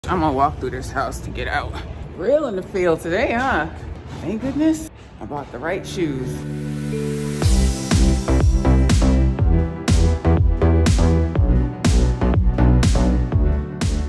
I'm gonna walk through this house to get out. Real in the field today, huh? Thank goodness I bought the right shoes.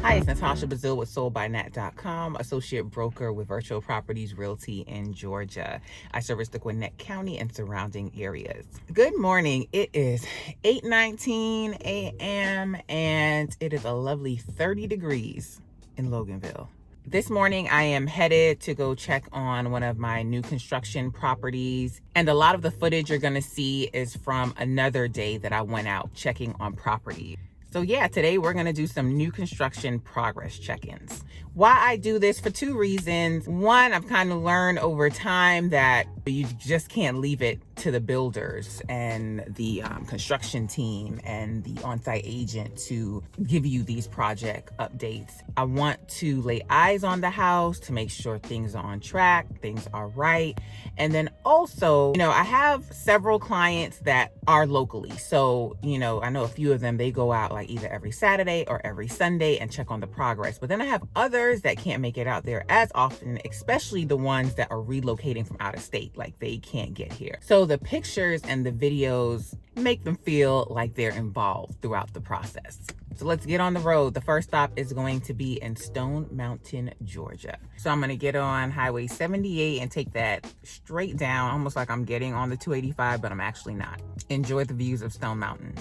Hi, it's Natasha Bazile with SoldByNat.com, associate broker with Virtual Properties Realty in Georgia. I service the Gwinnett County and surrounding areas. Good morning. It is 8:19 a.m. and it is a lovely 30 degrees in Loganville. This morning, I am headed to go check on one of my new construction properties. And a lot of the footage you're going to see is from another day that I went out checking on property. So yeah, today we're going to do some new construction progress check-ins. Why I do this? For two reasons. One, I've kind of learned over time that you just can't leave it to the builders and the construction team and the on-site agent to give you these project updates. I want to lay eyes on the house to make sure things are on track, things are right. And then also, I have several clients that are locally. So, I know a few of them, they go out like either every Saturday or every Sunday and check on the progress. But then I have others that can't make it out there as often, especially the ones that are relocating from out of state, like they can't get here. So the pictures and the videos make them feel like they're involved throughout the process. So let's get on the road. The first stop is going to be in Stone Mountain, Georgia. So I'm going to get on Highway 78 and take that straight down, almost like I'm getting on the 285, but I'm actually not. Enjoy the views of Stone Mountain.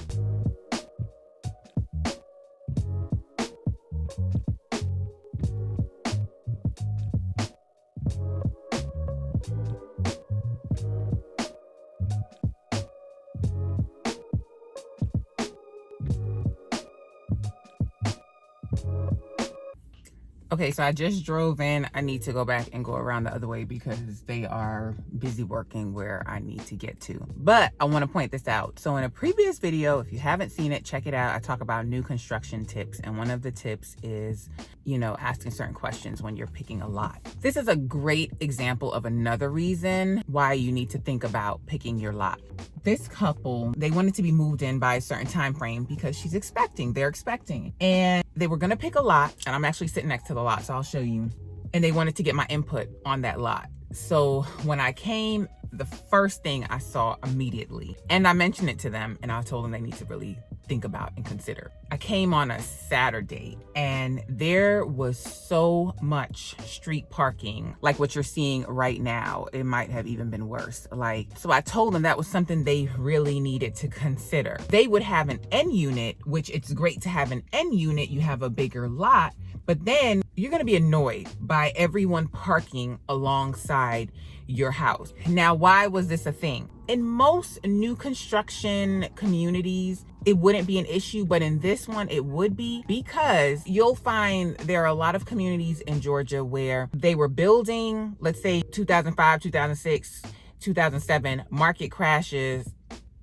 Okay, so I just drove in. I need to go back and go around the other way because they are busy working where I need to get to. But I want to point this out. So in a previous video, if you haven't seen it, check it out. I talk about new construction tips. And one of the tips is, asking certain questions when you're picking a lot. This is a great example of another reason why you need to think about picking your lot. This couple, they wanted to be moved in by a certain time frame because they're expecting. And they were gonna pick a lot, and I'm actually sitting next to the lot, so I'll show you. And they wanted to get my input on that lot. So when I came, the first thing I saw immediately, and I mentioned it to them, and I told them they need to really think about and consider. I came on a Saturday and there was so much street parking, like what you're seeing right now. It might have even been worse. So I told them that was something they really needed to consider. They would have an N unit, which it's great to have an N unit. You have a bigger lot, but then you're going to be annoyed by everyone parking alongside your house. Now, why was this a thing? In most new construction communities, it wouldn't be an issue, but in this one, it would be, because you'll find there are a lot of communities in Georgia where they were building, let's say 2005, 2006, 2007, market crashes,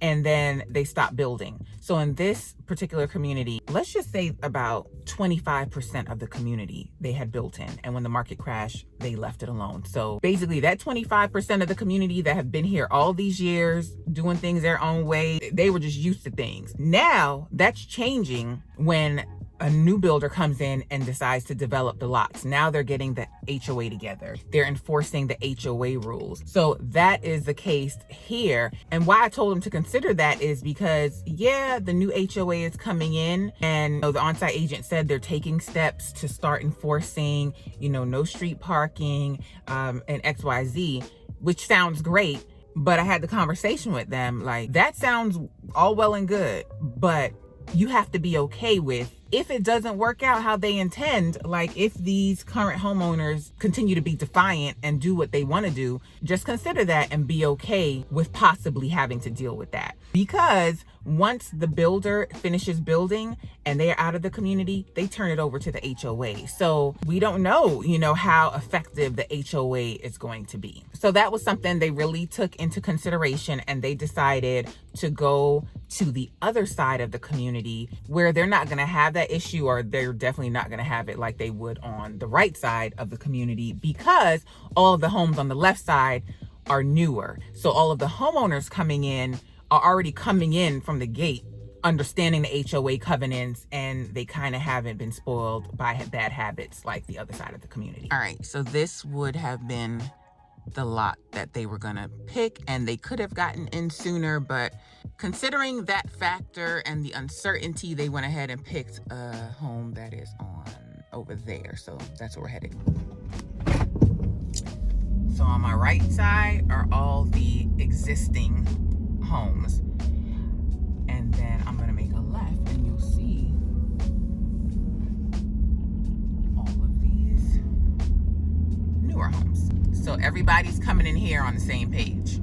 and then they stopped building. So in this particular community, let's just say about 25% of the community they had built in. And when the market crashed, they left it alone. So basically that 25% of the community that have been here all these years, doing things their own way, they were just used to things. Now that's changing when a new builder comes in and decides to develop the lots. Now they're getting the HOA together. They're enforcing the HOA rules. So that is the case here. And why I told them to consider that is because, the new HOA is coming in, and the on-site agent said they're taking steps to start enforcing, no street parking, and XYZ, which sounds great. But I had the conversation with them, like, that sounds all well and good, but you have to be okay with, if it doesn't work out how they intend, like if these current homeowners continue to be defiant and do what they want to do, just consider that and be okay with possibly having to deal with that. Because once the builder finishes building and they're out of the community, they turn it over to the HOA. So we don't know, how effective the HOA is going to be. So that was something they really took into consideration, and they decided to go to the other side of the community where they're not going to have that issue, or they're definitely not going to have it like they would on the right side of the community, because all of the homes on the left side are newer. So all of the homeowners coming in are already coming in from the gate understanding the HOA covenants, and they kind of haven't been spoiled by bad habits like the other side of the community. All right, so this would have been the lot that they were gonna pick, and they could have gotten in sooner, but considering that factor and the uncertainty, they went ahead and picked a home that is on over there. So that's where we're headed. So on my right side are all the existing homes, and then I'm gonna make a left and you'll see all of these newer homes. So everybody's coming in here on the same page.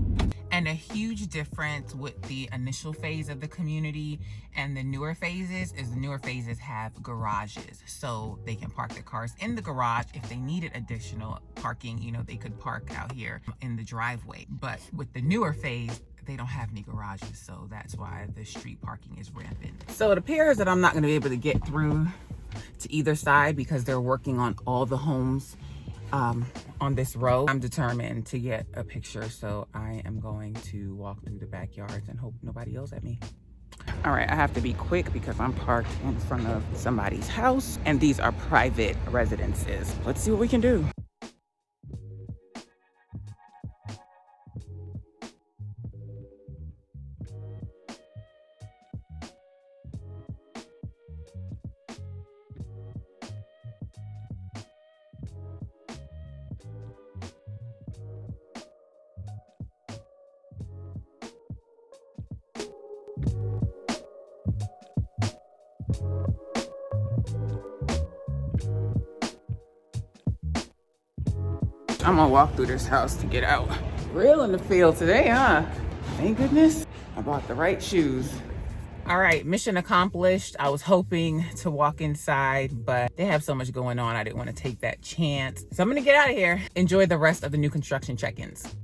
And a huge difference with the initial phase of the community and the newer phases is the newer phases have garages. So they can park their cars in the garage. If they needed additional parking, you know, they could park out here in the driveway. But with the newer phase, they don't have any garages. So that's why the street parking is rampant. So it appears that I'm not gonna be able to get through to either side because they're working on all the homes on this row. I'm determined to get a picture, so I am going to walk through the backyards and hope nobody yells at me. All right, I have to be quick because I'm parked in front of somebody's house, and these are private residences. Let's see what we can do. I'm gonna walk through this house to get out. Real in the field today, huh? Thank goodness I bought the right shoes. All right, mission accomplished. I was hoping to walk inside, but they have so much going on, I didn't want to take that chance. So I'm gonna get out of here. Enjoy the rest of the new construction check-ins.